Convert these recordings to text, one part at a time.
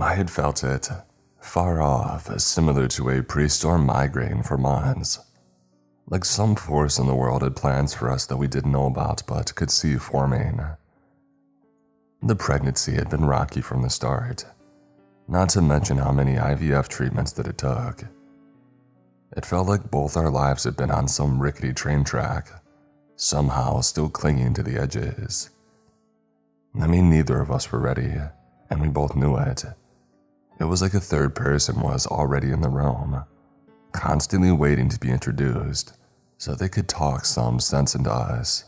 I had felt it, far off, similar to a pre-storm migraine for months. Like some force in the world had plans for us that we didn't know about but could see forming. The pregnancy had been rocky from the start, not to mention how many IVF treatments that it took. It felt like both our lives had been on some rickety train track, somehow still clinging to the edges. I mean, neither of us were ready, and we both knew it. It was like a third person was already in the room, constantly waiting to be introduced so they could talk some sense into us.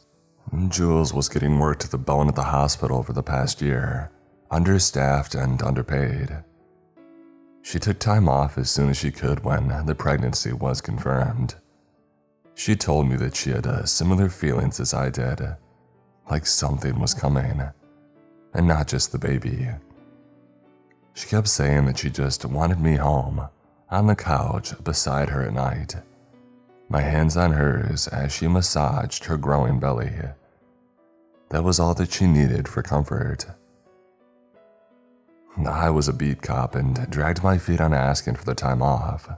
Jules was getting worked to the bone at the hospital over the past year, understaffed and underpaid. She took time off as soon as she could when the pregnancy was confirmed. She told me that she had similar feelings as I did, like something was coming, and not just the baby. She kept saying that she just wanted me home, on the couch beside her at night, my hands on hers as she massaged her growing belly. That was all that she needed for comfort. I was a beat cop and dragged my feet on asking for the time off,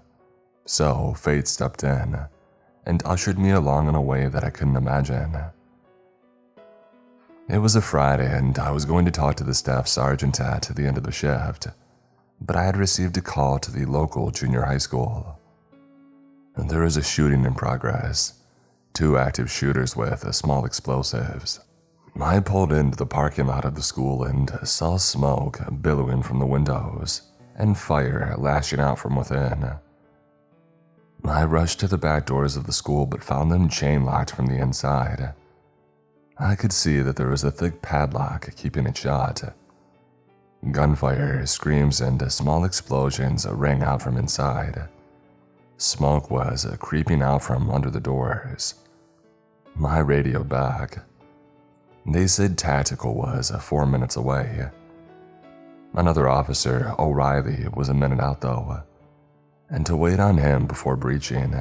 so fate stepped in and ushered me along in a way that I couldn't imagine. It was a Friday and I was going to talk to the staff sergeant at the end of the shift, but I had received a call to the local junior high school. There was a shooting in progress, 2 active shooters with small explosives. I pulled into the parking lot of the school and saw smoke billowing from the windows and fire lashing out from within. I rushed to the back doors of the school but found them chain-locked from the inside. I could see that there was a thick padlock keeping it shut. Gunfire, screams, and small explosions rang out from inside. Smoke was creeping out from under the doors. I radioed back. They said tactical was 4 minutes away. Another officer, O'Reilly, was a minute out though, and to wait on him before breaching,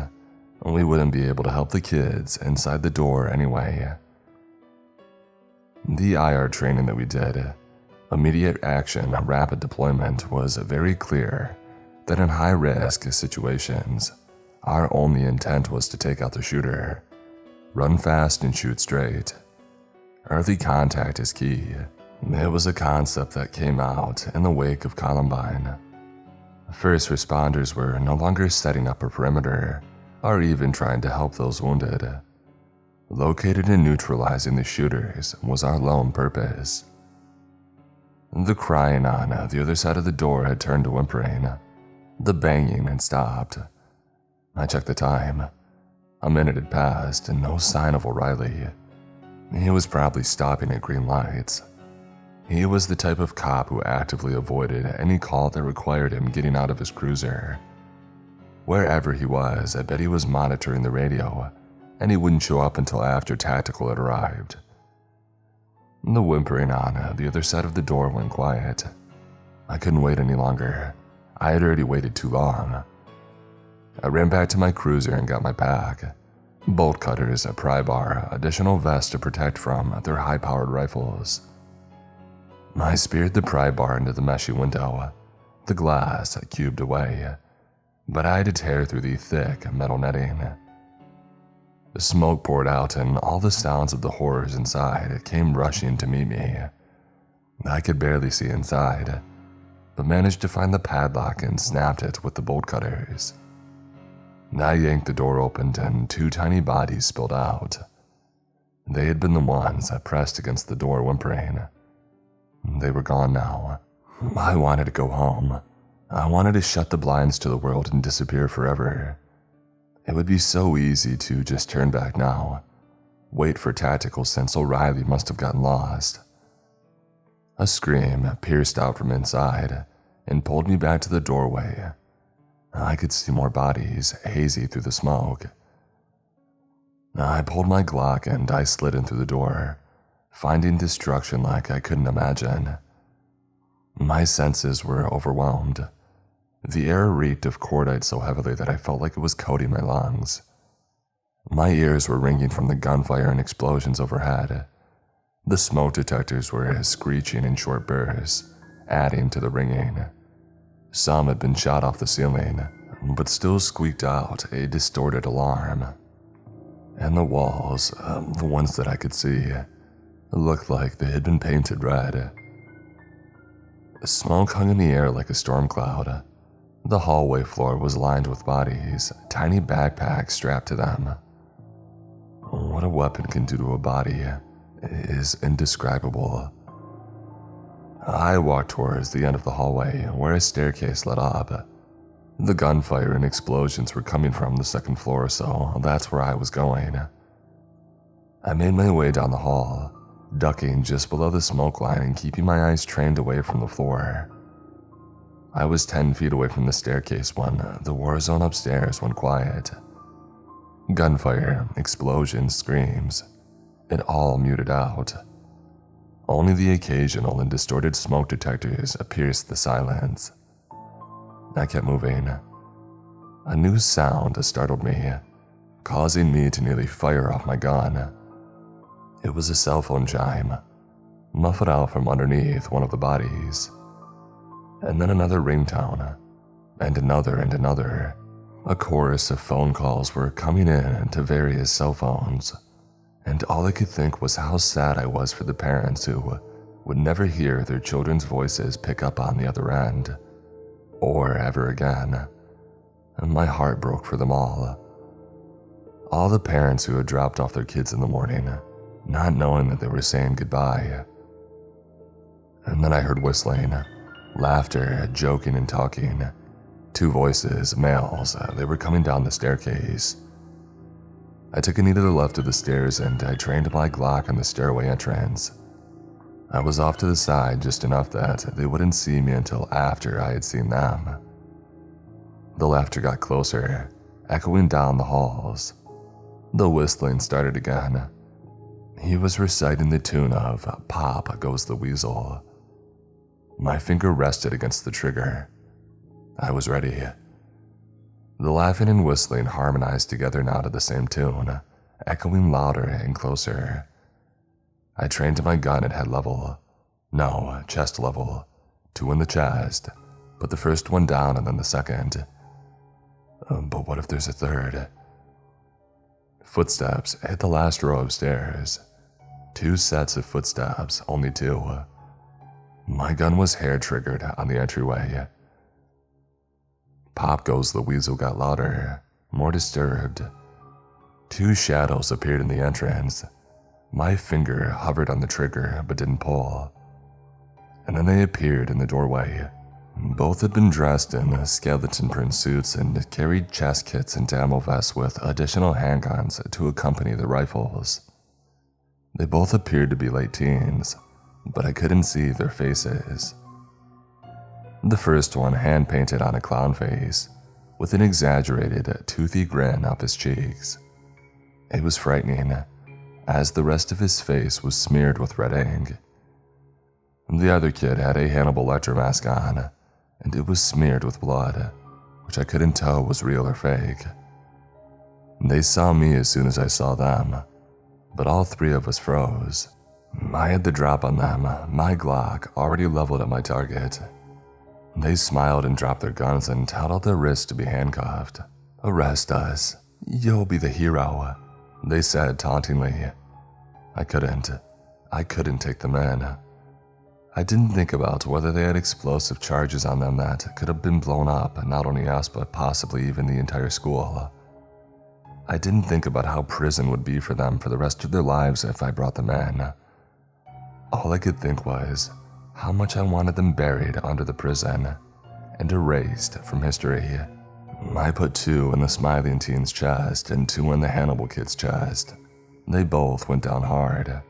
we wouldn't be able to help the kids inside the door anyway. The IR training that we did, immediate action, rapid deployment, was very clear that in high-risk situations, our only intent was to take out the shooter, run fast and shoot straight. Early contact is key. It was a concept that came out in the wake of Columbine. First responders were no longer setting up a perimeter or even trying to help those wounded. Located and neutralizing the shooters was our lone purpose. The crying on the other side of the door had turned to whimpering. The banging had stopped. I checked the time. A minute had passed and no sign of O'Reilly. He was probably stopping at green lights. He was the type of cop who actively avoided any call that required him getting out of his cruiser. Wherever he was, I bet he was monitoring the radio, and he wouldn't show up until after tactical had arrived. The whimpering on the other side of the door went quiet. I couldn't wait any longer. I had already waited too long. I ran back to my cruiser and got my pack. Bolt cutters, a pry bar, additional vests to protect from their high-powered rifles. I speared the pry bar into the meshy window, the glass cubed away, but I had to tear through the thick metal netting. The smoke poured out and all the sounds of the horrors inside came rushing to meet me. I could barely see inside, but managed to find the padlock and snapped it with the bolt cutters. I yanked the door open and 2 tiny bodies spilled out. They had been the ones that pressed against the door whimpering. They were gone now. I wanted to go home. I wanted to shut the blinds to the world and disappear forever. It would be so easy to just turn back now, wait for tactical since O'Reilly must have gotten lost. A scream pierced out from inside and pulled me back to the doorway. I could see more bodies, hazy through the smoke. I pulled my Glock and I slid in through the door, finding destruction like I couldn't imagine. My senses were overwhelmed. The air reeked of cordite so heavily that I felt like it was coating my lungs. My ears were ringing from the gunfire and explosions overhead. The smoke detectors were screeching in short bursts, adding to the ringing. Some had been shot off the ceiling, but still squeaked out a distorted alarm. And the walls, the ones that I could see, looked like they had been painted red. Smoke hung in the air like a storm cloud. The hallway floor was lined with bodies, tiny backpacks strapped to them. What a weapon can do to a body is indescribable. I walked towards the end of the hallway where a staircase led up. The gunfire and explosions were coming from the second floor, so that's where I was going. I made my way down the hall, ducking just below the smoke line and keeping my eyes trained away from the floor. I was 10 feet away from the staircase when the war zone upstairs went quiet. Gunfire, explosions, screams, it all muted out. Only the occasional and distorted smoke detectors pierced the silence. I kept moving. A new sound startled me, causing me to nearly fire off my gun. It was a cell phone chime, muffled out from underneath one of the bodies. And then another ringtone, and another. A chorus of phone calls were coming in to various cell phones, and all I could think was how sad I was for the parents who would never hear their children's voices pick up on the other end, or ever again. And my heart broke for them all. All the parents who had dropped off their kids in the morning, not knowing that they were saying goodbye. And then I heard whistling, laughter, joking and talking. 2 voices, males, they were coming down the staircase. I took a knee to the left of the stairs and I trained my Glock on the stairway entrance. I was off to the side just enough that they wouldn't see me until after I had seen them. The laughter got closer, echoing down the halls. The whistling started again. He was reciting the tune of Pop Goes the Weasel. My finger rested against the trigger. I was ready. The laughing and whistling harmonized together now to the same tune, echoing louder and closer. I trained my gun at head level. No, chest level. 2 in the chest, but the first one down and then the second. But what if there's a third? Footsteps hit the last row of stairs. 2 sets of footsteps, only 2. My gun was hair-triggered on the entryway. Pop Goes the Weasel got louder, more disturbed. 2 shadows appeared in the entrance. My finger hovered on the trigger but didn't pull. And then they appeared in the doorway. Both had been dressed in skeleton print suits and carried chest kits and ammo vests with additional handguns to accompany the rifles. They both appeared to be late teens, but I couldn't see their faces. The first one hand-painted on a clown face, with an exaggerated, toothy grin up his cheeks. It was frightening, as the rest of his face was smeared with red ink. The other kid had a Hannibal Lecter mask on, and it was smeared with blood, which I couldn't tell was real or fake. They saw me as soon as I saw them, but all 3 of us froze. I had the drop on them, my Glock already leveled at my target. They smiled and dropped their guns and held out their wrists to be handcuffed. "Arrest us. You'll be the hero," they said tauntingly. I couldn't take them in. I didn't think about whether they had explosive charges on them that could have been blown up, not only us but possibly even the entire school. I didn't think about how prison would be for them for the rest of their lives if I brought them in. All I could think was how much I wanted them buried under the prison and erased from history. I put 2 in the smiling teen's chest and 2 in the Hannibal kid's chest. They both went down hard.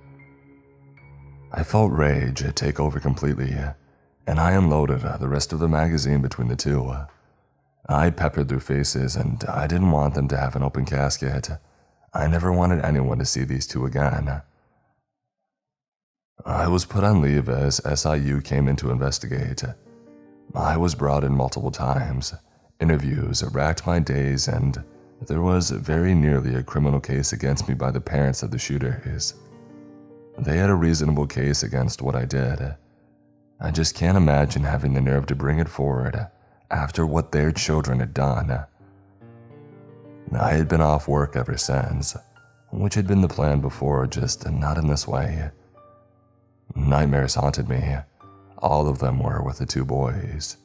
I felt rage take over completely, and I unloaded the rest of the magazine between the 2. I peppered their faces, and I didn't want them to have an open casket. I never wanted anyone to see these 2 again. I was put on leave as SIU came in to investigate. I was brought in multiple times. Interviews racked my days, and there was very nearly a criminal case against me by the parents of the shooters. They had a reasonable case against what I did. I just can't imagine having the nerve to bring it forward after what their children had done. I had been off work ever since, which had been the plan before, just not in this way. Nightmares haunted me. All of them were with the two boys.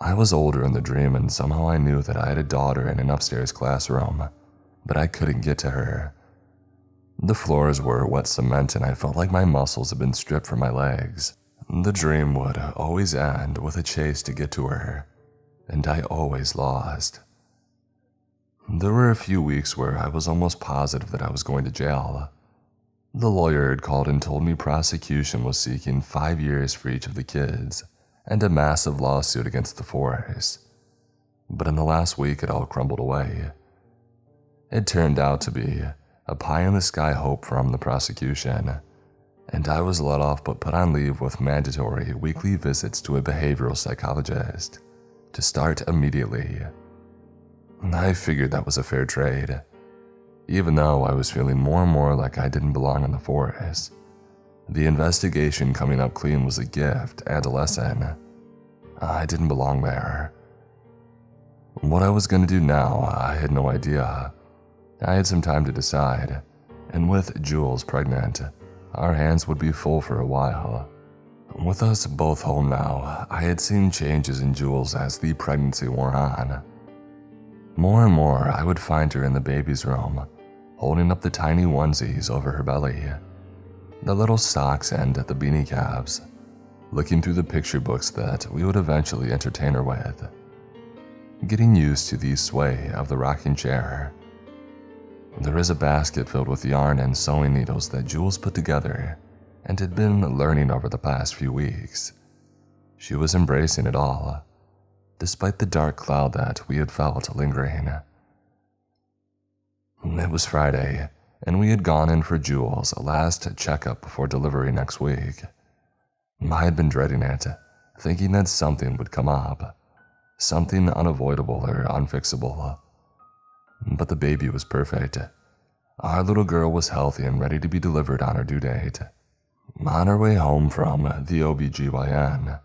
I was older in the dream, and somehow I knew that I had a daughter in an upstairs classroom, but I couldn't get to her. The floors were wet cement, and I felt like my muscles had been stripped from my legs. The dream would always end with a chase to get to her, and I always lost. There were a few weeks where I was almost positive that I was going to jail. The lawyer had called and told me prosecution was seeking 5 years for each of the kids and a massive lawsuit against the force. But in the last week, it all crumbled away. It turned out to be a pie-in-the-sky hope from the prosecution, and I was let off but put on leave with mandatory weekly visits to a behavioral psychologist to start immediately. I figured that was a fair trade, even though I was feeling more and more like I didn't belong in the force. The investigation coming up clean was a gift and a lesson. I didn't belong there. What I was going to do now, I had no idea. I had some time to decide, and with Jules pregnant, our hands would be full for a while. With us both home now, I had seen changes in Jules as the pregnancy wore on. More and more, I would find her in the baby's room, holding up the tiny onesies over her belly, the little socks and the beanie caps, looking through the picture books that we would eventually entertain her with, getting used to the sway of the rocking chair. There is a basket filled with yarn and sewing needles that Jules put together and had been learning over the past few weeks. She was embracing it all, despite the dark cloud that we had felt lingering. It was Friday, and we had gone in for Jules' last checkup before delivery next week. I had been dreading it, thinking that something would come up, something unavoidable or unfixable. But the baby was perfect. Our little girl was healthy and ready to be delivered on her due date. On our way home from the OBGYN,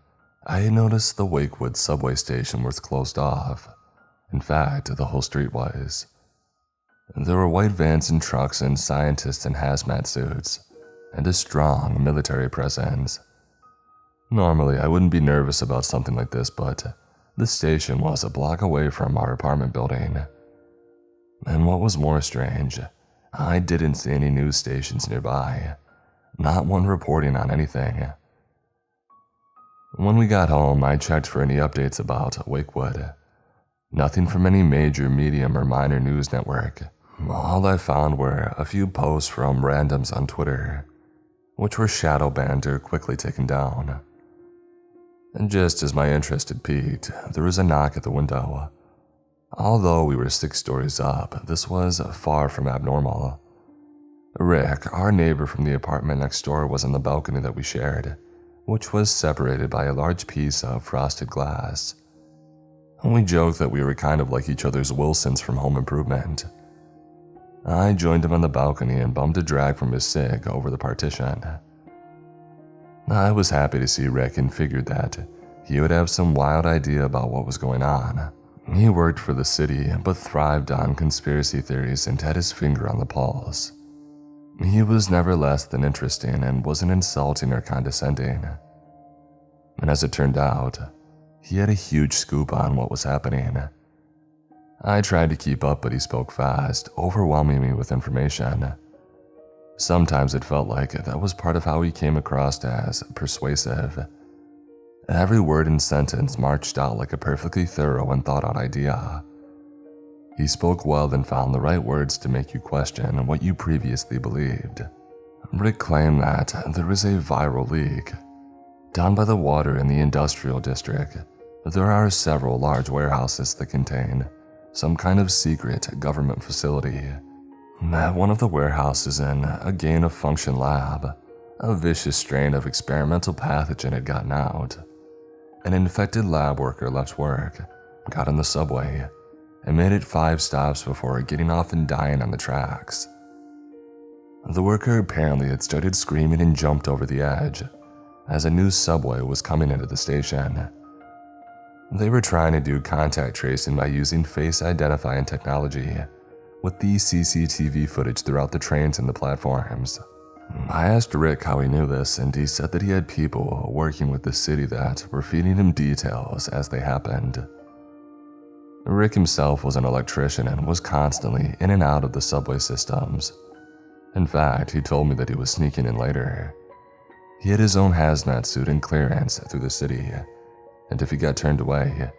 I had noticed the Wakewood subway station was closed off. In fact, the whole street was. There were white vans and trucks and scientists in hazmat suits, and a strong military presence. Normally, I wouldn't be nervous about something like this, but the station was a block away from our apartment building. And what was more strange, I didn't see any news stations nearby, not one reporting on anything. When we got home, I checked for any updates about Wakewood. Nothing from any major, medium, or minor news network. All I found were a few posts from randoms on Twitter, which were shadow banned or quickly taken down. And just as my interest had peaked, there was a knock at the window. Although we were 6 stories up, this was far from abnormal. Rick, our neighbor from the apartment next door, was on the balcony that we shared, which was separated by a large piece of frosted glass. We joked that we were kind of like each other's Wilsons from Home Improvement. I joined him on the balcony and bummed a drag from his cig over the partition. I was happy to see Rick and figured that he would have some wild idea about what was going on. He worked for the city, but thrived on conspiracy theories and had his finger on the pulse. He was never less than interesting and wasn't insulting or condescending. And as it turned out, he had a huge scoop on what was happening. I tried to keep up, but he spoke fast, overwhelming me with information. Sometimes it felt like that was part of how he came across as persuasive. Every word and sentence marched out like a perfectly thorough and thought-out idea. He spoke well and found the right words to make you question what you previously believed. Rick claimed that there was a viral leak. Down by the water in the industrial district, there are several large warehouses that contain some kind of secret government facility. At one of the warehouses in a gain-of-function lab, a vicious strain of experimental pathogen had gotten out. An infected lab worker left work, got on the subway, and made it 5 stops before getting off and dying on the tracks. The worker apparently had started screaming and jumped over the edge as a new subway was coming into the station. They were trying to do contact tracing by using face identifying technology with the CCTV footage throughout the trains and the platforms. I asked Rick how he knew this, and he said that he had people working with the city that were feeding him details as they happened. Rick himself was an electrician and was constantly in and out of the subway systems. In fact, he told me that he was sneaking in later. He had his own hazmat suit and clearance through the city, and if he got turned away,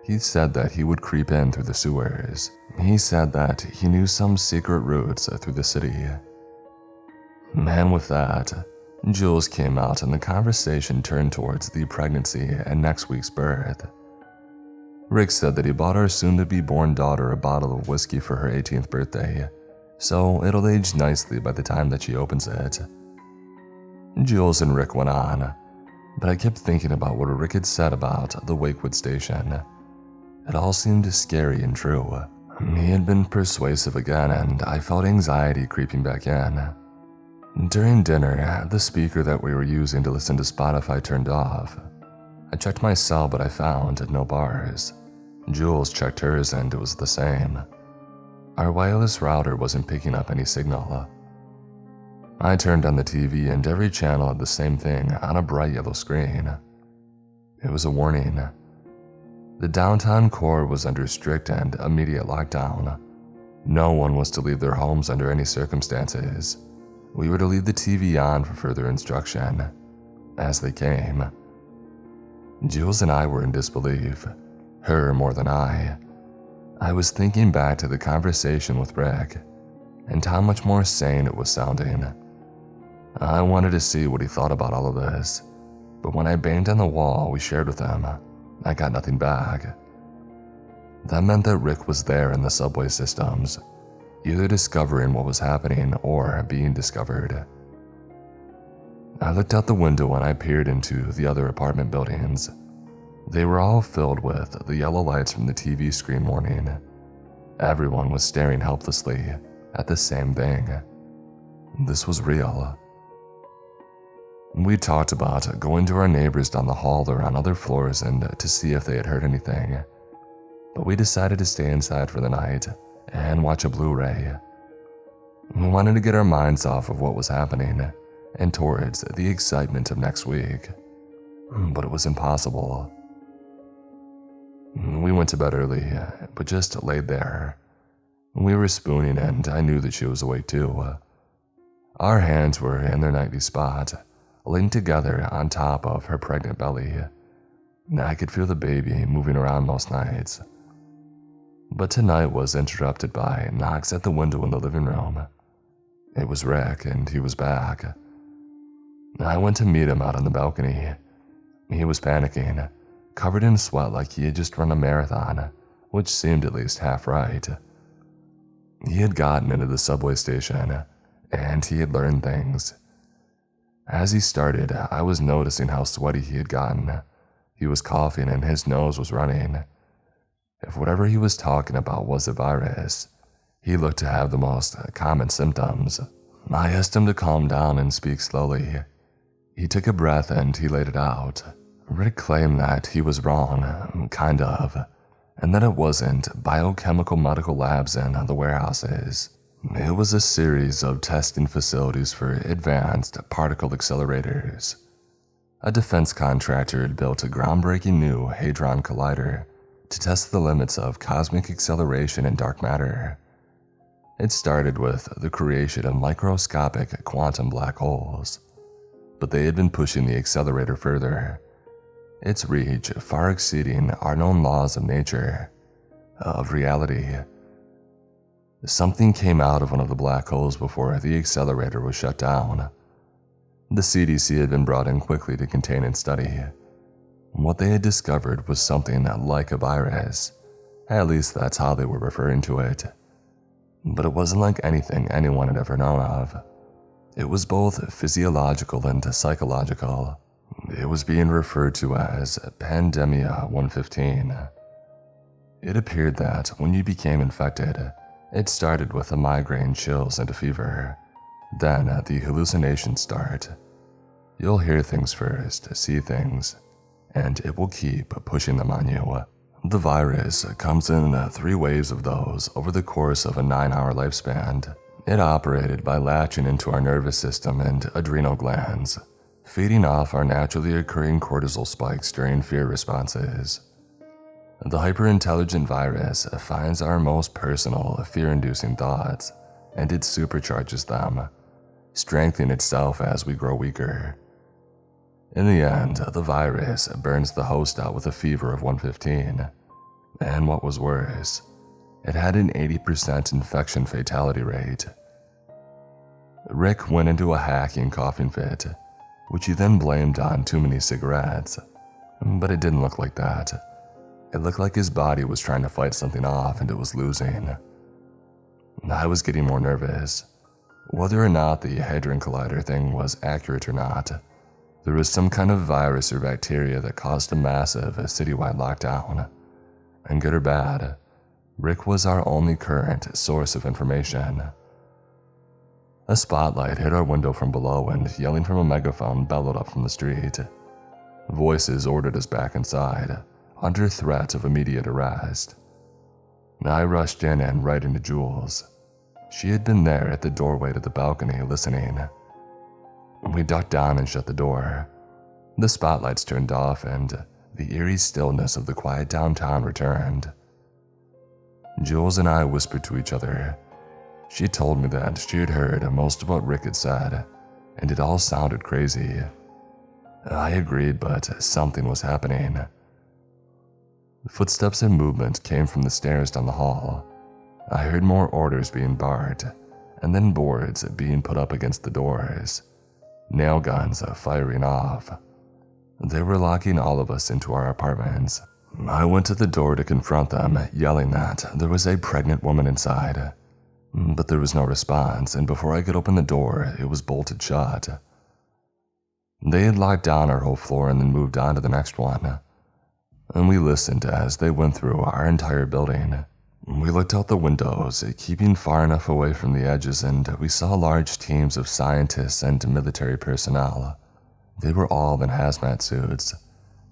he said that he would creep in through the sewers. He said that he knew some secret routes through the city. And with that, Jules came out and the conversation turned towards the pregnancy and next week's birth. Rick said that he bought our soon-to-be-born daughter a bottle of whiskey for her 18th birthday, so it'll age nicely by the time that she opens it. Jules and Rick went on, but I kept thinking about what Rick had said about the Wakewood station. It all seemed scary and true. He had been persuasive again, and I felt anxiety creeping back in. During dinner, the speaker that we were using to listen to Spotify turned off. I checked my cell, but I found no bars. Jules checked hers and it was the same. Our wireless router wasn't picking up any signal. I turned on the TV and every channel had the same thing on a bright yellow screen. It was a warning. The downtown core was under strict and immediate lockdown. No one was to leave their homes under any circumstances. We were to leave the TV on for further instruction, as they came. Jules and I were in disbelief, her more than I. I was thinking back to the conversation with Rick, and how much more sane it was sounding. I wanted to see what he thought about all of this, but when I banged on the wall we shared with him, I got nothing back. That meant that Rick was there in the subway systems, either discovering what was happening or being discovered. I looked out the window and I peered into the other apartment buildings. They were all filled with the yellow lights from the TV screen warning. Everyone was staring helplessly at the same thing. This was real. We talked about going to our neighbors down the hall or on other floors and to see if they had heard anything, but we decided to stay inside for the night and watch a Blu-ray. We wanted to get our minds off of what was happening and towards the excitement of next week, but it was impossible. We went to bed early, but just laid there. We were spooning and I knew that she was awake too. Our hands were in their nightly spot, linked together on top of her pregnant belly. I could feel the baby moving around most nights. But tonight was interrupted by knocks at the window in the living room. It was Rick, and he was back. I went to meet him out on the balcony. He was panicking, covered in sweat like he had just run a marathon, which seemed at least half right. He had gotten into the subway station, and he had learned things. As he started, I was noticing how sweaty he had gotten. He was coughing and his nose was running. If whatever he was talking about was a virus, he looked to have the most common symptoms. I asked him to calm down and speak slowly. He took a breath and he laid it out. Rick claimed that he was wrong, kind of, and that it wasn't biochemical medical labs in the warehouses. It was a series of testing facilities for advanced particle accelerators. A defense contractor had built a groundbreaking new hadron collider to test the limits of cosmic acceleration and dark matter. It started with the creation of microscopic quantum black holes, but they had been pushing the accelerator further, its reach far exceeding our known laws of nature, of reality. Something came out of one of the black holes before the accelerator was shut down. The CDC had been brought in quickly to contain and study. What they had discovered was something like a virus. At least that's how they were referring to it. But it wasn't like anything anyone had ever known of. It was both physiological and psychological. It was being referred to as Pandemia 115. It appeared that when you became infected, it started with a migraine, chills, and a fever. Then the hallucinations start. You'll hear things first, see things, and it will keep pushing them on you. The virus comes in 3 waves of those over the course of a 9-hour lifespan. It operated by latching into our nervous system and adrenal glands, feeding off our naturally occurring cortisol spikes during fear responses. The hyper-intelligent virus finds our most personal, fear-inducing thoughts, and it supercharges them, strengthening itself as we grow weaker. In the end, the virus burns the host out with a fever of 115, and what was worse, it had an 80% infection fatality rate. Rick went into a hacking coughing fit, which he then blamed on too many cigarettes, but it didn't look like that. It looked like his body was trying to fight something off and it was losing. I was getting more nervous. Whether or not the Hadron Collider thing was accurate or not, there was some kind of virus or bacteria that caused a massive citywide lockdown. And good or bad, Rick was our only current source of information. A spotlight hit our window from below and yelling from a megaphone bellowed up from the street. Voices ordered us back inside, under threat of immediate arrest. I rushed in and right into Jules. She had been there at the doorway to the balcony listening. We ducked down and shut the door. The spotlights turned off and the eerie stillness of the quiet downtown returned. Jules and I whispered to each other. She told me that she had heard most of what Rick had said, and it all sounded crazy. I agreed, but something was happening. Footsteps and movement came from the stairs down the hall. I heard more orders being barked, and then boards being put up against the doors. Nail guns firing off. They were locking all of us into our apartments. I went to the door to confront them, yelling that there was a pregnant woman inside. But there was no response, and before I could open the door, it was bolted shut. They had locked down our whole floor and then moved on to the next one. And we listened as they went through our entire building. We looked out the windows, keeping far enough away from the edges, and we saw large teams of scientists and military personnel. They were all in hazmat suits,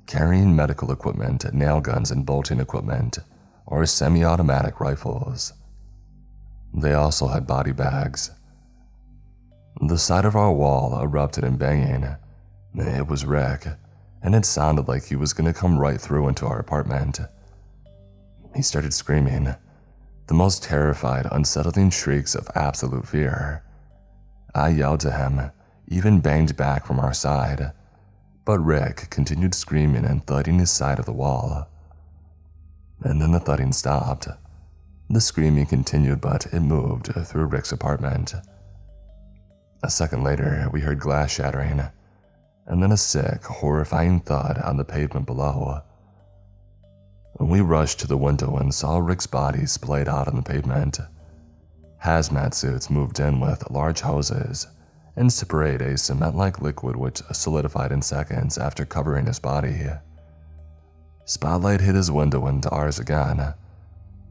carrying medical equipment, nail guns and bolting equipment, or semi-automatic rifles. They also had body bags. The side of our wall erupted in banging. It was Rick, and it sounded like he was going to come right through into our apartment. He started screaming, the most terrified, unsettling shrieks of absolute fear. I yelled to him, even banged back from our side, but Rick continued screaming and thudding his side of the wall. And then the thudding stopped. The screaming continued, but it moved through Rick's apartment. A second later, we heard glass shattering, and then a sick, horrifying thud on the pavement below. We rushed to the window and saw Rick's body splayed out on the pavement. Hazmat suits moved in with large hoses and sprayed a cement-like liquid which solidified in seconds after covering his body. Spotlight hit his window and ours again.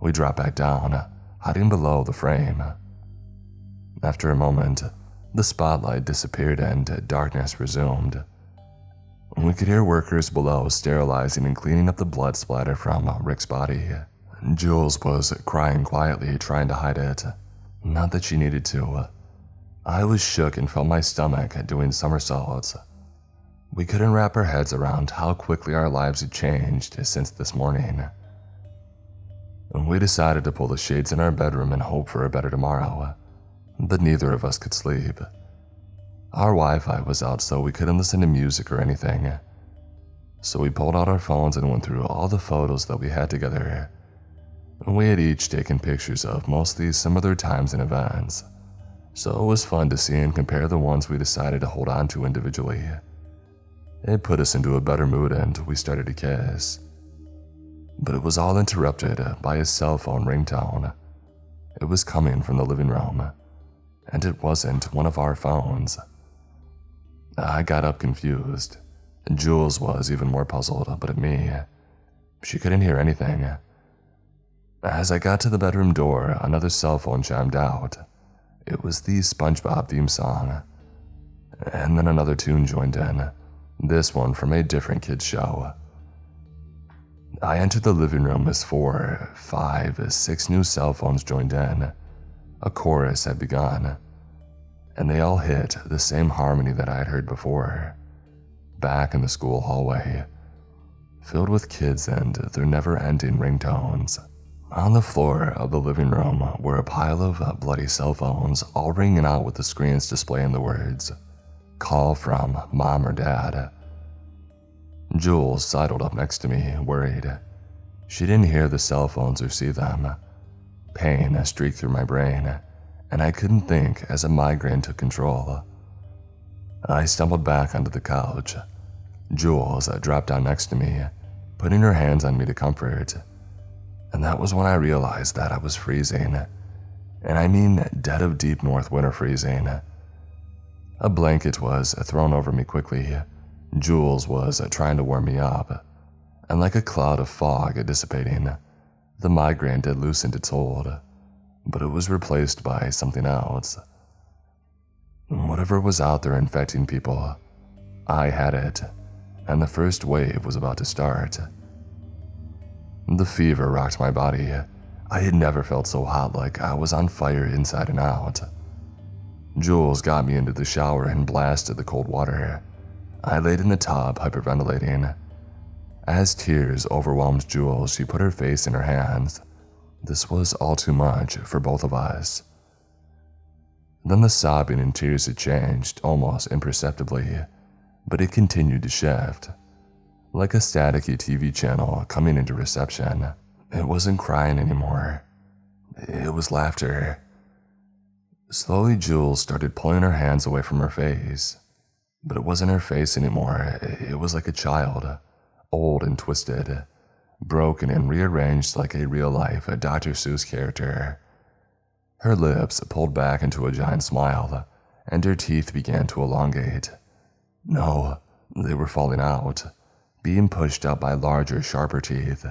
We dropped back down, hiding below the frame. After a moment, the spotlight disappeared and darkness resumed. We could hear workers below sterilizing and cleaning up the blood splatter from Rick's body. Jules was crying quietly, trying to hide it. Not that she needed to. I was shook and felt my stomach doing somersaults. We couldn't wrap our heads around how quickly our lives had changed since this morning. We decided to pull the shades in our bedroom and hope for a better tomorrow, but neither of us could sleep. Our Wi-Fi was out, so we couldn't listen to music or anything. So we pulled out our phones and went through all the photos that we had together. We had each taken pictures of mostly similar times and events, so it was fun to see and compare the ones we decided to hold on to individually. It put us into a better mood and we started to kiss. But it was all interrupted by a cell phone ringtone. It was coming from the living room, and it wasn't one of our phones. I got up confused. Jules was even more puzzled, but at me. She couldn't hear anything. As I got to the bedroom door, another cell phone chimed out. It was the SpongeBob theme song. And then another tune joined in, this one from a different kids show, I entered the living room as 4, 5, 6 new cell phones joined in. A chorus had begun, and they all hit the same harmony that I had heard before. Back in the school hallway, filled with kids and their never-ending ringtones. On the floor of the living room were a pile of bloody cell phones, all ringing out with the screens displaying the words, "Call from Mom or Dad." Jules sidled up next to me, worried. She didn't hear the cell phones or see them. Pain streaked through my brain, and I couldn't think as a migraine took control. I stumbled back onto the couch. Jules dropped down next to me, putting her hands on me to comfort. And that was when I realized that I was freezing. And I mean dead of deep north winter freezing. A blanket was thrown over me quickly. Jules was trying to warm me up. And like a cloud of fog dissipating, the migraine did loosen its hold. But it was replaced by something else. Whatever was out there infecting people, I had it. And the first wave was about to start. The fever rocked my body. I had never felt so hot, like I was on fire inside and out. Jules got me into the shower and blasted the cold water. I laid in the tub, hyperventilating. As tears overwhelmed Jules, she put her face in her hands. This was all too much for both of us. Then the sobbing and tears had changed, almost imperceptibly, but it continued to shift. Like a staticky TV channel coming into reception. It wasn't crying anymore. It was laughter. Slowly, Jules started pulling her hands away from her face. But it wasn't her face anymore. It was like a child, old and twisted, broken and rearranged like a real-life Dr. Seuss character. Her lips pulled back into a giant smile, and her teeth began to elongate. No, they were falling out, being pushed out by larger, sharper teeth.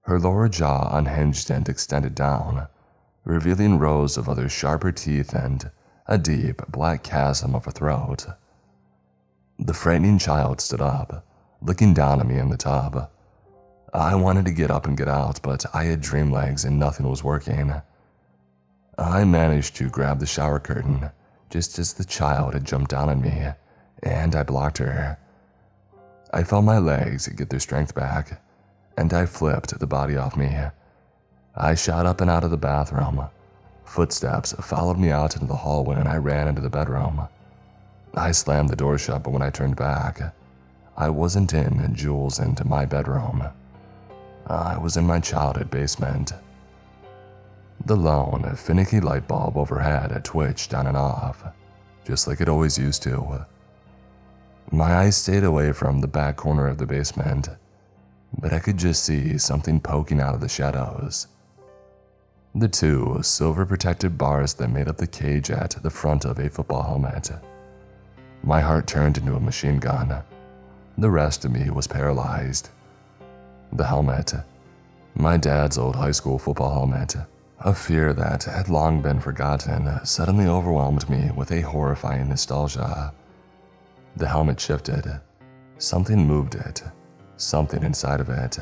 Her lower jaw unhinged and extended down, revealing rows of other sharper teeth and a deep, black chasm of a throat. The frightening child stood up, looking down at me in the tub. I wanted to get up and get out, but I had dream legs and nothing was working. I managed to grab the shower curtain just as the child had jumped down on me, and I blocked her. I felt my legs get their strength back, and I flipped the body off me. I shot up and out of the bathroom. Footsteps followed me out into the hallway and I ran into the bedroom. I slammed the door shut, but when I turned back, I wasn't in Jules' and my bedroom. I was in my childhood basement. The lone, finicky light bulb overhead twitched on and off, just like it always used to. My eyes stayed away from the back corner of the basement, but I could just see something poking out of the shadows. The 2 silver-protected bars that made up the cage at the front of a football helmet. My heart turned into a machine gun. The rest of me was paralyzed. The helmet. My dad's old high school football helmet. A fear that had long been forgotten suddenly overwhelmed me with a horrifying nostalgia. The helmet shifted. Something moved it. Something inside of it.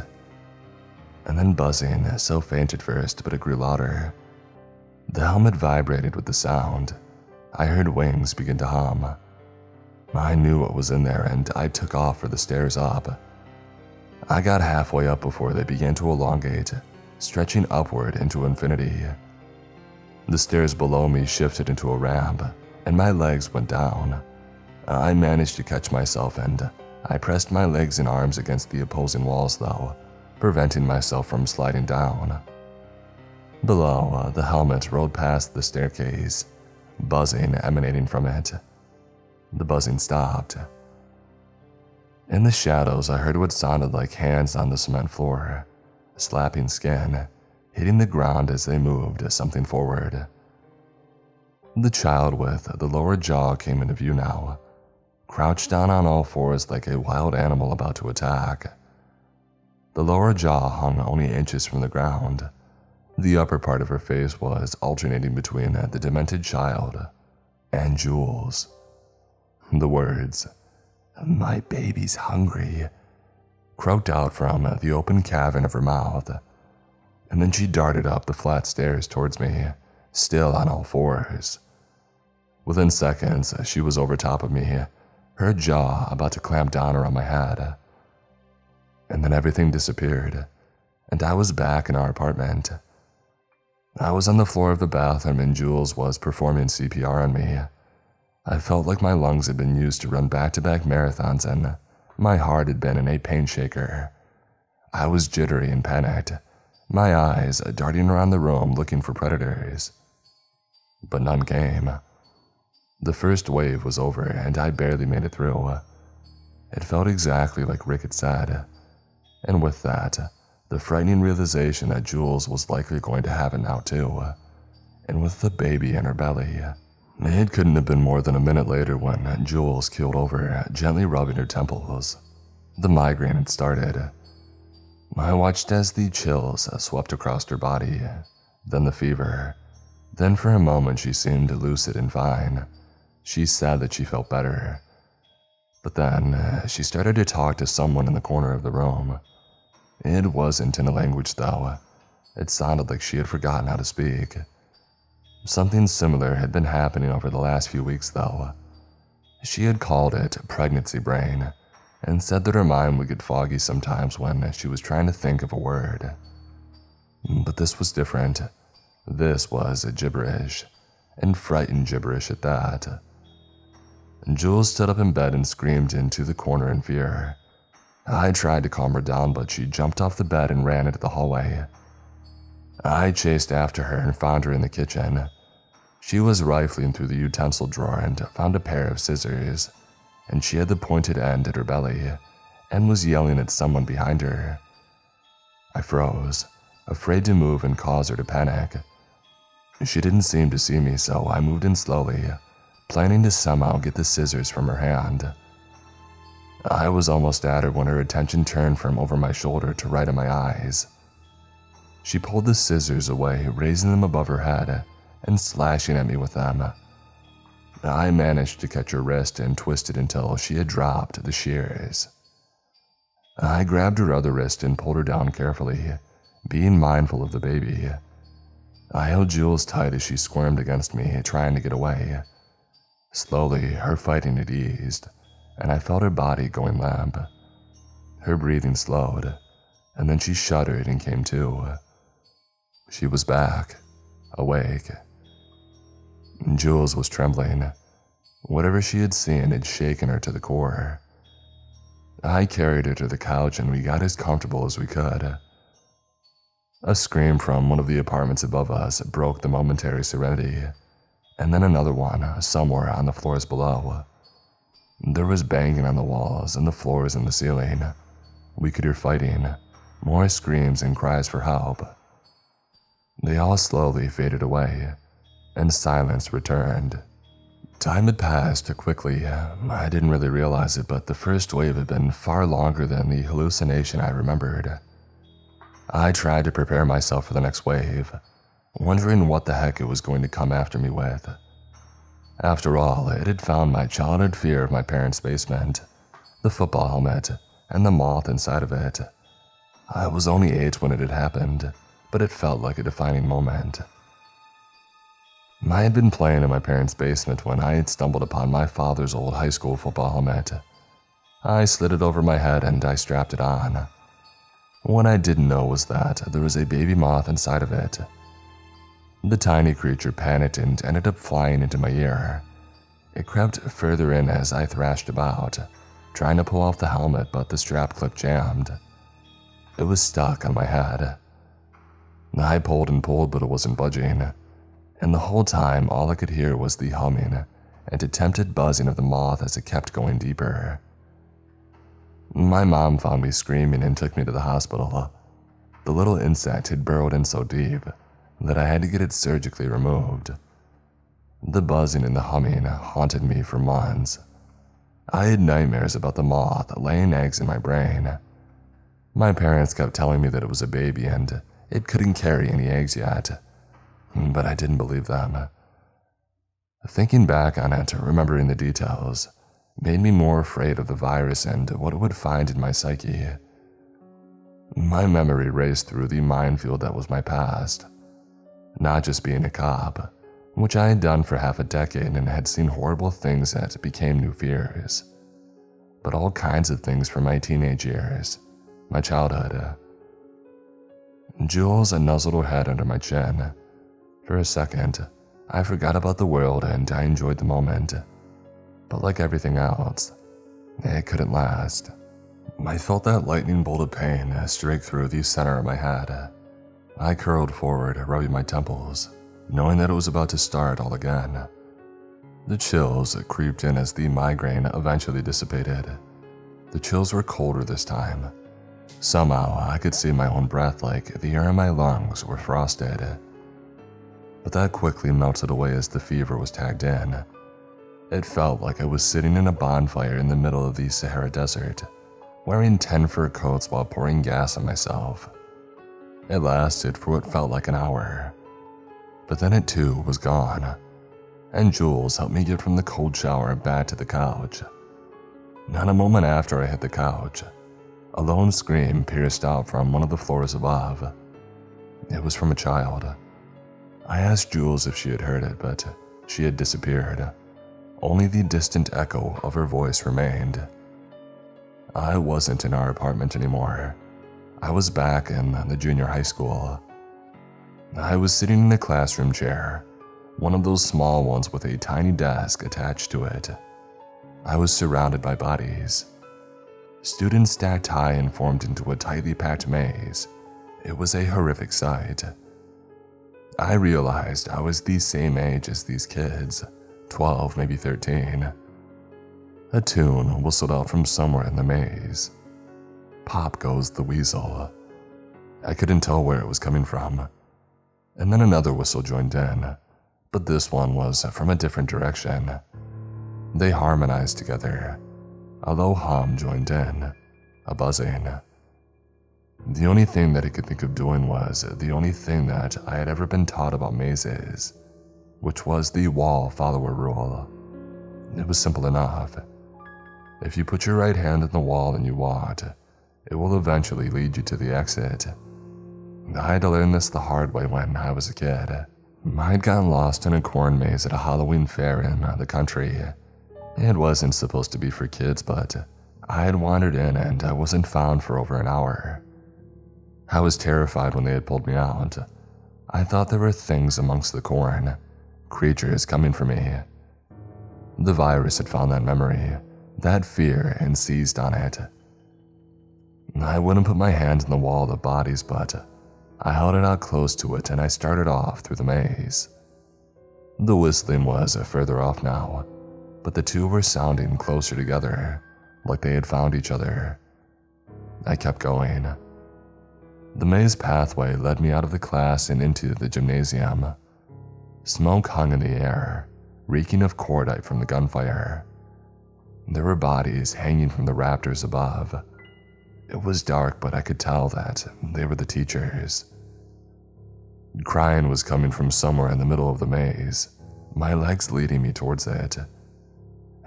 And then buzzing, so faint at first, but it grew louder. The helmet vibrated with the sound. I heard wings begin to hum. I knew what was in there, and I took off for the stairs up. I got halfway up before they began to elongate, stretching upward into infinity. The stairs below me shifted into a ramp, and my legs went down. I managed to catch myself, and I pressed my legs and arms against the opposing walls, though, preventing myself from sliding down. Below, the helmet rolled past the staircase, buzzing emanating from it. The buzzing stopped. In the shadows, I heard what sounded like hands on the cement floor, slapping skin, hitting the ground as they moved something forward. The child with the lower jaw came into view now, crouched down on all fours like a wild animal about to attack. The lower jaw hung only inches from the ground. The upper part of her face was alternating between the demented child and Jules. The words, "My baby's hungry," croaked out from the open cavern of her mouth, and then she darted up the flat stairs towards me, still on all fours. Within seconds, she was over top of me, her jaw about to clamp down around my head. And then everything disappeared, and I was back in our apartment. I was on the floor of the bathroom and Jules was performing CPR on me. I felt like my lungs had been used to run back-to-back marathons and my heart had been in a pain shaker. I was jittery and panicked, my eyes darting around the room looking for predators. But none came. The first wave was over and I barely made it through. It felt exactly like Rick had said. And with that, the frightening realization that Jules was likely going to have it now too. And with the baby in her belly. It couldn't have been more than a minute later when Jules keeled over, gently rubbing her temples. The migraine had started. I watched as the chills swept across her body, then the fever. Then for a moment she seemed lucid and fine. She said that she felt better. But then she started to talk to someone in the corner of the room. It wasn't in a language though. It sounded like she had forgotten how to speak. Something similar had been happening over the last few weeks though. She had called it pregnancy brain and said that her mind would get foggy sometimes when she was trying to think of a word. But this was different. This was gibberish, and frightened gibberish at that. Jules stood up in bed and screamed into the corner in fear. I tried to calm her down, but she jumped off the bed and ran into the hallway. I chased after her and found her in the kitchen. She was rifling through the utensil drawer and found a pair of scissors, and she had the pointed end at her belly and was yelling at someone behind her. I froze, afraid to move and cause her to panic. She didn't seem to see me, so I moved in slowly, planning to somehow get the scissors from her hand. I was almost at her when her attention turned from over my shoulder to right in my eyes. She pulled the scissors away, raising them above her head and slashing at me with them. I managed to catch her wrist and twist it until she had dropped the shears. I grabbed her other wrist and pulled her down carefully, being mindful of the baby. I held Jules tight as she squirmed against me, trying to get away. Slowly, her fighting had eased, and I felt her body going limp. Her breathing slowed, and then she shuddered and came to. She was back, awake. Jules was trembling. Whatever she had seen had shaken her to the core. I carried her to the couch and we got as comfortable as we could. A scream from one of the apartments above us broke the momentary serenity, and then another one somewhere on the floors below. There was banging on the walls and the floors and the ceiling. We could hear fighting, more screams and cries for help. They all slowly faded away, and silence returned. Time had passed quickly. I didn't really realize it, but the first wave had been far longer than the hallucination I remembered. I tried to prepare myself for the next wave, wondering what the heck it was going to come after me with. After all, it had found my childhood fear of my parents' basement, the football helmet, and the moth inside of it. I was only 8 when it had happened, but it felt like a defining moment. I had been playing in my parents' basement when I had stumbled upon my father's old high school football helmet. I slid it over my head and I strapped it on. What I didn't know was that there was a baby moth inside of it. The tiny creature panicked and ended up flying into my ear. It crept further in as I thrashed about, trying to pull off the helmet, but the strap clip jammed. It was stuck on my head. I pulled and pulled, but it wasn't budging. And the whole time, all I could hear was the humming and attempted buzzing of the moth as it kept going deeper. My mom found me screaming and took me to the hospital. The little insect had burrowed in so deep that I had to get it surgically removed. The buzzing and the humming haunted me for months. I had nightmares about the moth laying eggs in my brain. My parents kept telling me that it was a baby and it couldn't carry any eggs yet, but I didn't believe them. Thinking back on it, remembering the details, made me more afraid of the virus and what it would find in my psyche. My memory raced through the minefield that was my past. Not just being a cop, which I had done for half a decade and had seen horrible things that became new fears, but all kinds of things from my teenage years, my childhood. Jules nuzzled her head under my chin. For a second, I forgot about the world and I enjoyed the moment. But like everything else, it couldn't last. I felt that lightning bolt of pain strike through the center of my head. I curled forward, rubbing my temples, knowing that it was about to start all again. The chills creeped in as the migraine eventually dissipated. The chills were colder this time. Somehow, I could see my own breath like the air in my lungs were frosted. But that quickly melted away as the fever was tagged in. It felt like I was sitting in a bonfire in the middle of the Sahara Desert, wearing 10 fur coats while pouring gas on myself. It lasted for what felt like an hour. But then it too was gone, and Jules helped me get from the cold shower back to the couch. Not a moment after I hit the couch, a lone scream pierced out from one of the floors above. It was from a child. I asked Jules if she had heard it, but she had disappeared. Only the distant echo of her voice remained. I wasn't in our apartment anymore. I was back in the junior high school. I was sitting in a classroom chair, one of those small ones with a tiny desk attached to it. I was surrounded by bodies. Students stacked high and formed into a tightly packed maze. It was a horrific sight. I realized I was the same age as these kids, 12, maybe 13. A tune whistled out from somewhere in the maze. Pop Goes the Weasel. I couldn't tell where it was coming from. And then another whistle joined in, but this one was from a different direction. They harmonized together. A low hum joined in, a buzzing. The only thing that I could think of doing was the only thing that I had ever been taught about mazes, which was the wall follower rule. It was simple enough. If you put your right hand in the wall and you walked, it will eventually lead you to the exit. I had to learn this the hard way when I was a kid. I had gotten lost in a corn maze at a Halloween fair in the country. It wasn't supposed to be for kids, but I had wandered in and I wasn't found for over an hour. I was terrified when they had pulled me out. I thought there were things amongst the corn, creatures coming for me. The virus had found that memory, that fear, and seized on it. I wouldn't put my hand in the wall of bodies, but I held it out close to it and I started off through the maze. The whistling was further off now, but the two were sounding closer together, like they had found each other. I kept going. The maze pathway led me out of the class and into the gymnasium. Smoke hung in the air, reeking of cordite from the gunfire. There were bodies hanging from the rafters above. It was dark, but I could tell that they were the teachers. Crying was coming from somewhere in the middle of the maze, my legs leading me towards it.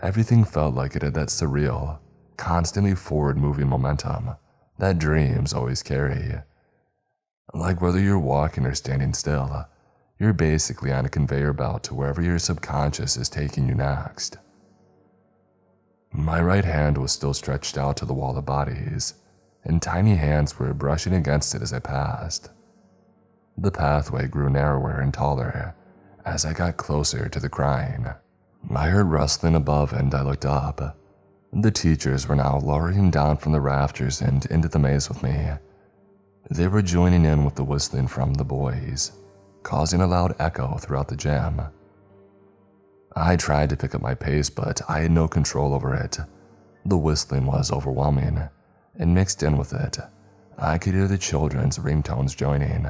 Everything felt like it had that surreal, constantly forward-moving momentum that dreams always carry. Like whether you're walking or standing still, you're basically on a conveyor belt to wherever your subconscious is taking you next. My right hand was still stretched out to the wall of bodies, and tiny hands were brushing against it as I passed. The pathway grew narrower and taller as I got closer to the crying. I heard rustling above and I looked up. The teachers were now lowering down from the rafters and into the maze with me. They were joining in with the whistling from the boys, causing a loud echo throughout the gym. I tried to pick up my pace, but I had no control over it. The whistling was overwhelming, and mixed in with it, I could hear the children's ringtones joining.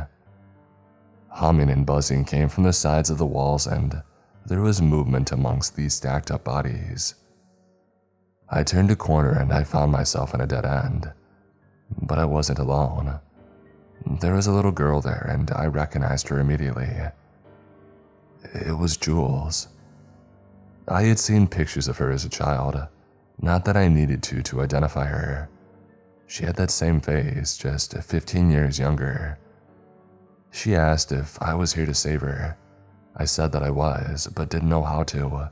Humming and buzzing came from the sides of the walls, and there was movement amongst these stacked up bodies. I turned a corner and I found myself in a dead end. But I wasn't alone. There was a little girl there and I recognized her immediately. It was Jules. I had seen pictures of her as a child, not that I needed to identify her. She had that same face, just 15 years younger. She asked if I was here to save her. I said that I was, but didn't know how to.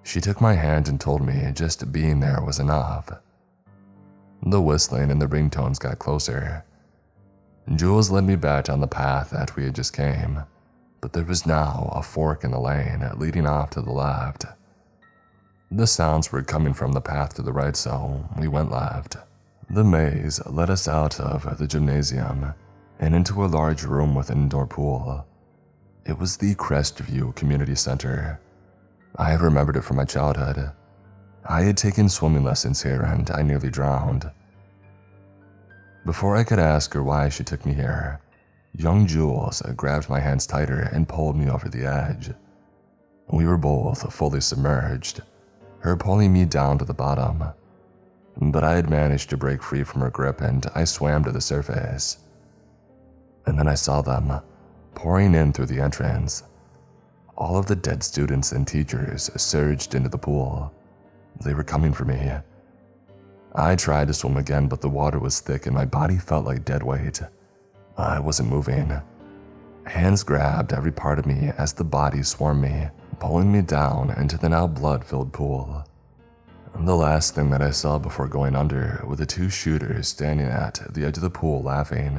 She took my hand and told me just being there was enough. The whistling and the ringtones got closer. Jules led me back on the path that we had just came, but there was now a fork in the lane leading off to the left. The sounds were coming from the path to the right, so we went left. The maze led us out of the gymnasium and into a large room with an indoor pool. It was the Crestview Community Center. I remembered it from my childhood. I had taken swimming lessons here and I nearly drowned. Before I could ask her why she took me here, young Jules grabbed my hands tighter and pulled me over the edge. We were both fully submerged, her pulling me down to the bottom. But I had managed to break free from her grip and I swam to the surface. And then I saw them, pouring in through the entrance. All of the dead students and teachers surged into the pool. They were coming for me. I tried to swim again, but the water was thick and my body felt like dead weight. I wasn't moving. Hands grabbed every part of me as the bodies swarmed me, pulling me down into the now blood-filled pool. The last thing that I saw before going under were the two shooters standing at the edge of the pool laughing.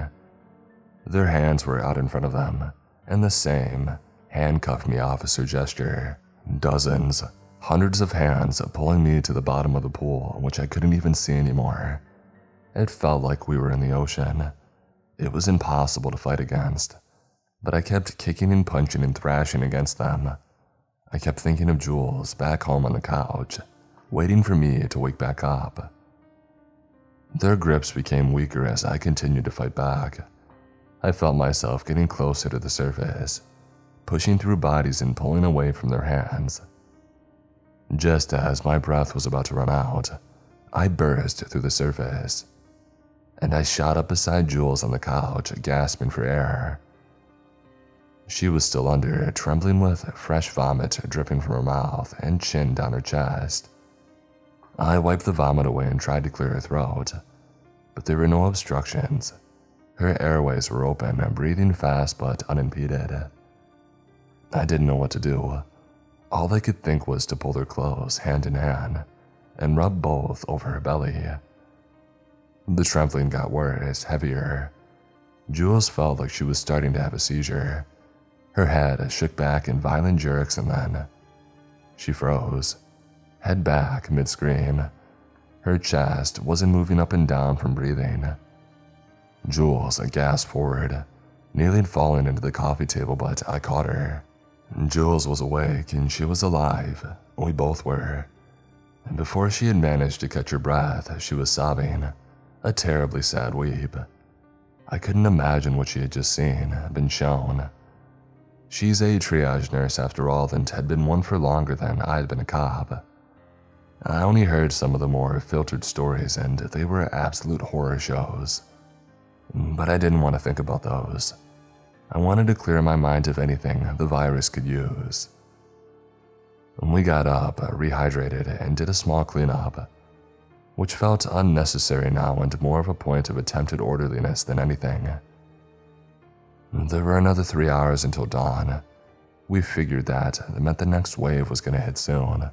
Their hands were out in front of them, and the same handcuff me officer gesture. Dozens, hundreds of hands pulling me to the bottom of the pool, which I couldn't even see anymore. It felt like we were in the ocean. It was impossible to fight against, but I kept kicking and punching and thrashing against them. I kept thinking of Jules back home on the couch, waiting for me to wake back up. Their grips became weaker as I continued to fight back. I felt myself getting closer to the surface, pushing through bodies and pulling away from their hands. Just as my breath was about to run out, I burst through the surface, and I shot up beside Jules on the couch, gasping for air. She was still under, trembling with fresh vomit dripping from her mouth and chin down her chest. I wiped the vomit away and tried to clear her throat, but there were no obstructions. Her airways were open, breathing fast but unimpeded. I didn't know what to do. All I could think was to pull her close, hand in hand, and rub both over her belly. The trembling got worse, heavier. Jules felt like she was starting to have a seizure. Her head shook back in violent jerks and then she froze, head back mid-scream. Her chest wasn't moving up and down from breathing. Jules gasped forward, nearly falling into the coffee table, but I caught her. Jules was awake and she was alive. We both were. And before she had managed to catch her breath, she was sobbing, a terribly sad weep. I couldn't imagine what she had just seen, been shown. She's a triage nurse after all, and had been one for longer than I had been a cop. I only heard some of the more filtered stories, and they were absolute horror shows. But I didn't want to think about those. I wanted to clear my mind of anything the virus could use. We got up, rehydrated, and did a small cleanup, which felt unnecessary now and more of a point of attempted orderliness than anything. There were another 3 hours until dawn. We figured that meant the next wave was going to hit soon,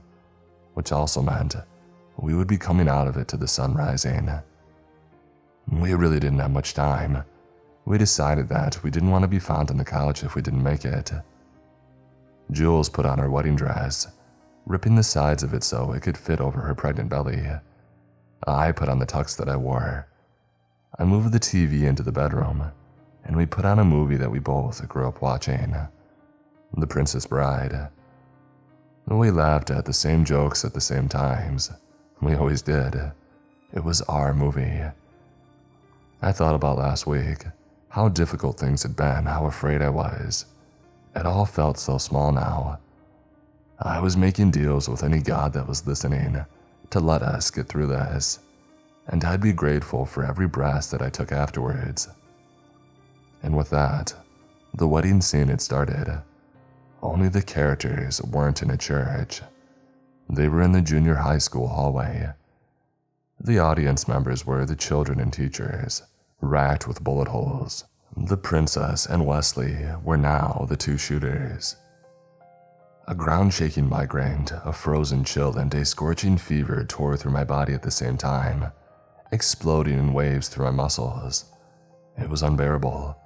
which also meant we would be coming out of it to the sun rising. We really didn't have much time. We decided that we didn't want to be found on the couch if we didn't make it. Jules put on her wedding dress, ripping the sides of it so it could fit over her pregnant belly. I put on the tux that I wore. I moved the TV into the bedroom, and we put on a movie that we both grew up watching, The Princess Bride. We laughed at the same jokes at the same times. We always did. It was our movie. I thought about last week, how difficult things had been, how afraid I was. It all felt so small now. I was making deals with any god that was listening to let us get through this, and I'd be grateful for every breath that I took afterwards. And with that, the wedding scene had started. Only the characters weren't in a church. They were in the junior high school hallway. The audience members were the children and teachers, racked with bullet holes. The princess and Wesley were now the two shooters. A ground-shaking migraine, a frozen chill, and a scorching fever tore through my body at the same time, exploding in waves through my muscles. It was unbearable,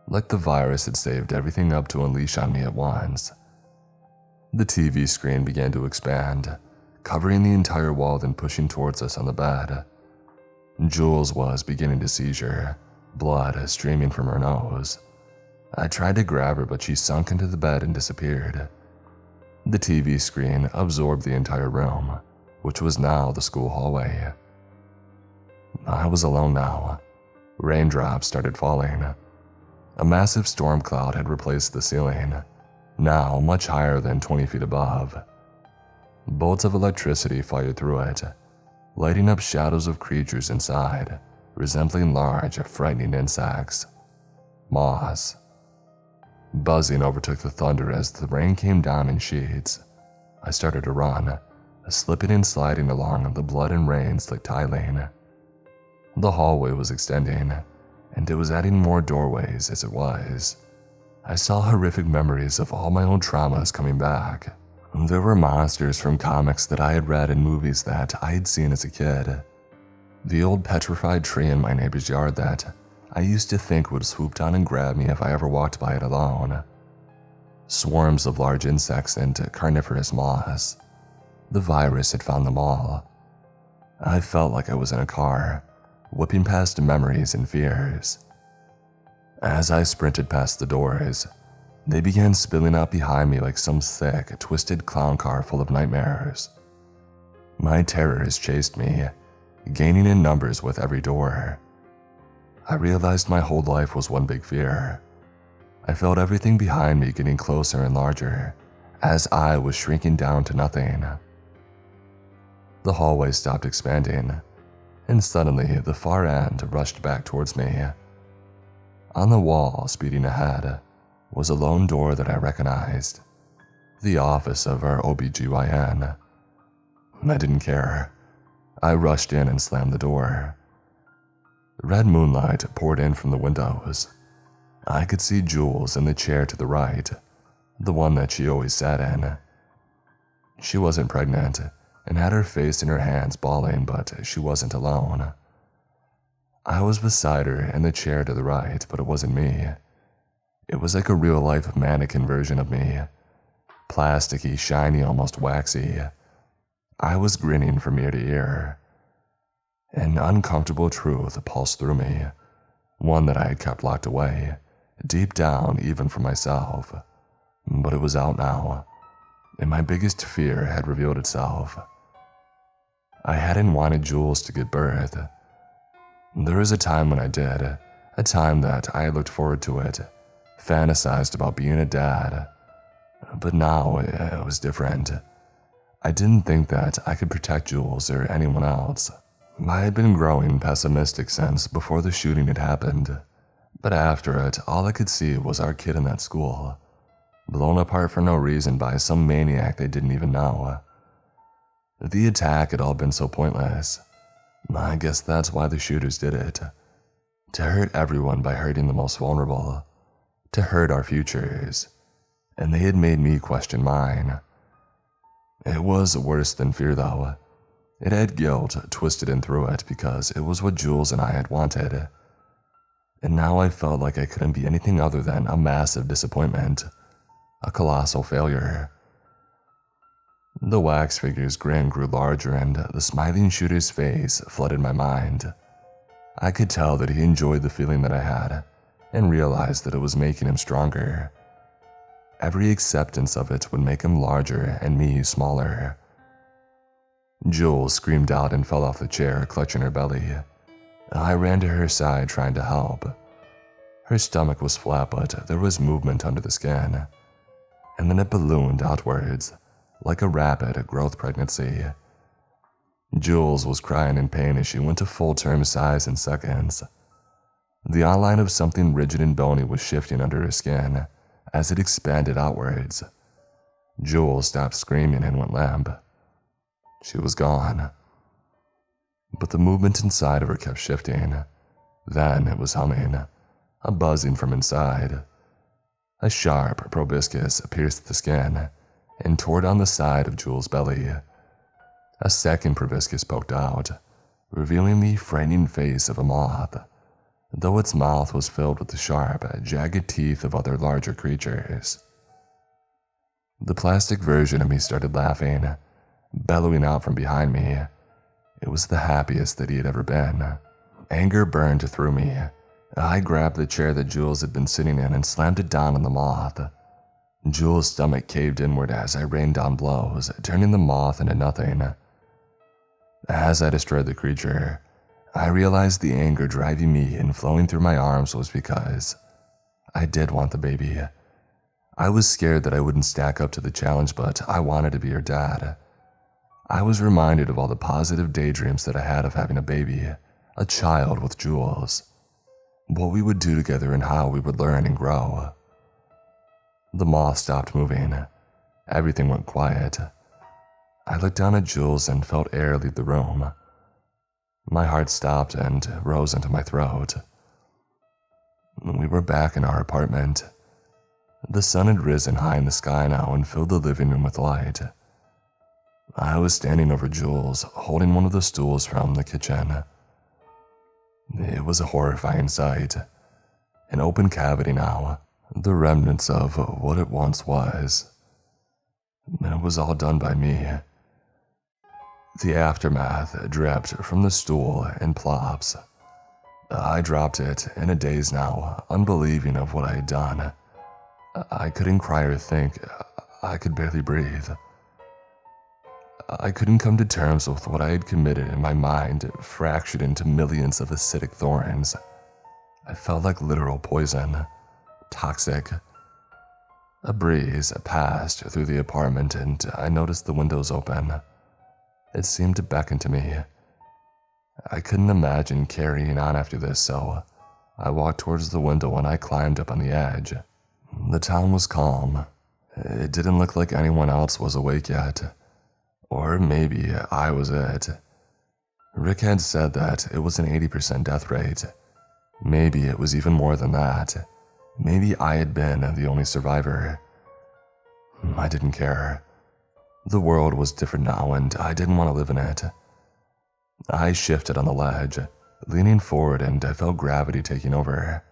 like the virus had saved everything up to unleash on me at once. The TV screen began to expand, covering the entire wall then pushing towards us on the bed. Jules was beginning to seizure, blood streaming from her nose. I tried to grab her, but she sunk into the bed and disappeared. The TV screen absorbed the entire room, which was now the school hallway. I was alone now. Raindrops started falling. A massive storm cloud had replaced the ceiling, now much higher than 20 feet above. Bolts of electricity fired through it, lighting up shadows of creatures inside, resembling large, frightening insects. Moths. Buzzing overtook the thunder as the rain came down in sheets. I started to run, slipping and sliding along the blood and rain-slick tiling. The hallway was extending, and it was adding more doorways as it was. I saw horrific memories of all my old traumas coming back. There were monsters from comics that I had read and movies that I had seen as a kid. The old petrified tree in my neighbor's yard that I used to think would swoop down and grab me if I ever walked by it alone. Swarms of large insects and carnivorous moths. The virus had found them all. I felt like I was in a car, whipping past memories and fears. As I sprinted past the doors, they began spilling out behind me like some thick, twisted clown car full of nightmares. My terrors chased me, gaining in numbers with every door. I realized my whole life was one big fear. I felt everything behind me getting closer and larger, as I was shrinking down to nothing. The hallway stopped expanding, and suddenly the far end rushed back towards me. On the wall, speeding ahead, was a lone door that I recognized. The office of our OBGYN. I didn't care. I rushed in and slammed the door. Red moonlight poured in from the windows. I could see Jules in the chair to the right, the one that she always sat in. She wasn't pregnant and had her face in her hands bawling, but she wasn't alone. I was beside her in the chair to the right, but it wasn't me. It was like a real-life mannequin version of me. Plasticky, shiny, almost waxy. I was grinning from ear to ear. An uncomfortable truth pulsed through me, one that I had kept locked away, deep down even from myself. But it was out now, and my biggest fear had revealed itself. I hadn't wanted Jules to give birth. There was a time when I did, a time that I looked forward to it, fantasized about being a dad. But now it was different. I didn't think that I could protect Jules or anyone else. I had been growing pessimistic since before the shooting had happened, but after it, all I could see was our kid in that school, blown apart for no reason by some maniac they didn't even know. The attack had all been so pointless. I guess that's why the shooters did it. To hurt everyone by hurting the most vulnerable. To hurt our futures. And they had made me question mine. It was worse than fear though. It had guilt twisted in through it because it was what Jules and I had wanted. And now I felt like I couldn't be anything other than a massive disappointment. A colossal failure. The wax figure's grin grew larger and the smiling shooter's face flooded my mind. I could tell that he enjoyed the feeling that I had and realized that it was making him stronger. Every acceptance of it would make him larger and me smaller. Jules screamed out and fell off the chair, clutching her belly. I ran to her side trying to help. Her stomach was flat, but there was movement under the skin. And then it ballooned outwards, like a rapid growth pregnancy. Jules was crying in pain as she went to full-term size in seconds. The outline of something rigid and bony was shifting under her skin as it expanded outwards. Jules stopped screaming and went limp. She was gone. but the movement inside of her kept shifting. Then it was humming, a buzzing from inside. A sharp proboscis pierced the skin and tore down the side of Jules' belly. A second proboscis poked out, revealing the frightening face of a moth, though its mouth was filled with the sharp, jagged teeth of other larger creatures. The plastic version of me started laughing, bellowing out from behind me. It was the happiest that he had ever been. Anger burned through me. I grabbed the chair that Jules had been sitting in and slammed it down on the moth. Jules' stomach caved inward as I rained down blows, turning the moth into nothing. As I destroyed the creature, I realized the anger driving me and flowing through my arms was because I did want the baby. I was scared that I wouldn't stack up to the challenge, but I wanted to be her dad. I was reminded of all the positive daydreams that I had of having a baby, a child with Jules, what we would do together and how we would learn and grow. The moth stopped moving. Everything went quiet. I looked down at Jules and felt air leave the room. My heart stopped and rose into my throat. We were back in our apartment. The sun had risen high in the sky now and filled the living room with light. I was standing over Jules, holding one of the stools from the kitchen. It was a horrifying sight. An open cavity now, the remnants of what it once was. And it was all done by me. The aftermath dripped from the stool in plops. I dropped it in a daze now, unbelieving of what I had done. I couldn't cry or think. I could barely breathe. I couldn't come to terms with what I had committed in my mind, fractured into millions of acidic thorns. I felt like literal poison, toxic. A breeze passed through the apartment and I noticed the windows open. It seemed to beckon to me. I couldn't imagine carrying on after this, so I walked towards the window and I climbed up on the edge. The town was calm. It didn't look like anyone else was awake yet. Or maybe I was it. Rick had said that it was an 80% death rate. Maybe it was even more than that. Maybe I had been the only survivor. I didn't care. The world was different now and I didn't want to live in it. I shifted on the ledge, leaning forward, and I felt gravity taking over.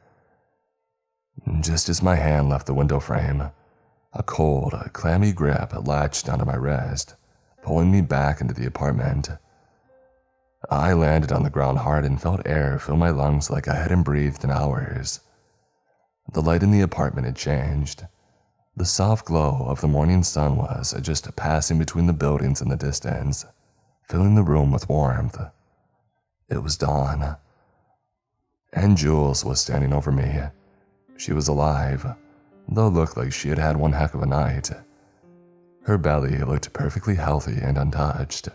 Just as my hand left the window frame, a cold, clammy grip latched onto my wrist, pulling me back into the apartment. I landed on the ground hard and felt air fill my lungs like I hadn't breathed in hours. The light in the apartment had changed. The soft glow of the morning sun was just passing between the buildings in the distance, filling the room with warmth. It was dawn. And Jules was standing over me. She was alive, though looked like she had had one heck of a night. Her belly looked perfectly healthy and untouched.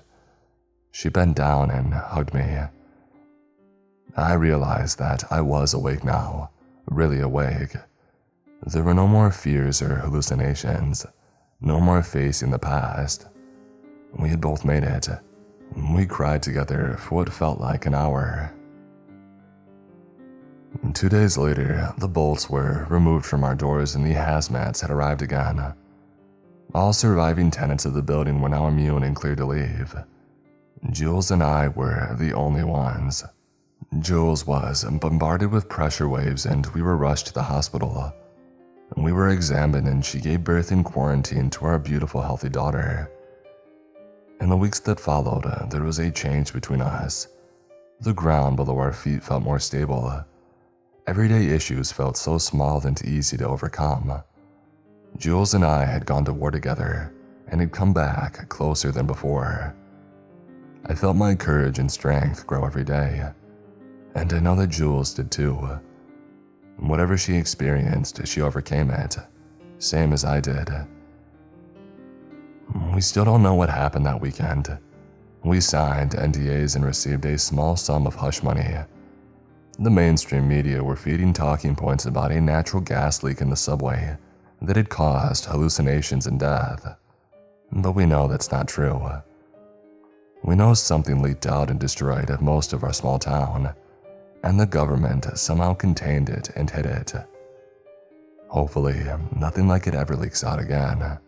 She bent down and hugged me. I realized that I was awake now, really awake. There were no more fears or hallucinations, no more facing the past. We had both made it. We cried together for what felt like an hour. 2 days later, the bolts were removed from our doors and the hazmats had arrived again. All surviving tenants of the building were now immune and clear to leave. Jules and I were the only ones. Jules was bombarded with pressure waves and we were rushed to the hospital. We were examined and she gave birth in quarantine to our beautiful, healthy daughter. In the weeks that followed, there was a change between us. The ground below our feet felt more stable. Everyday issues felt so small and easy to overcome. Jules and I had gone to war together and had come back closer than before. I felt my courage and strength grow every day, and I know that Jules did too. Whatever she experienced, she overcame it, same as I did. We still don't know what happened that weekend. We signed NDAs and received a small sum of hush money. The mainstream media were feeding talking points about a natural gas leak in the subway that had caused hallucinations and death. But we know that's not true. We know something leaked out and destroyed most of our small town, and the government somehow contained it and hid it. Hopefully, nothing like it ever leaks out again.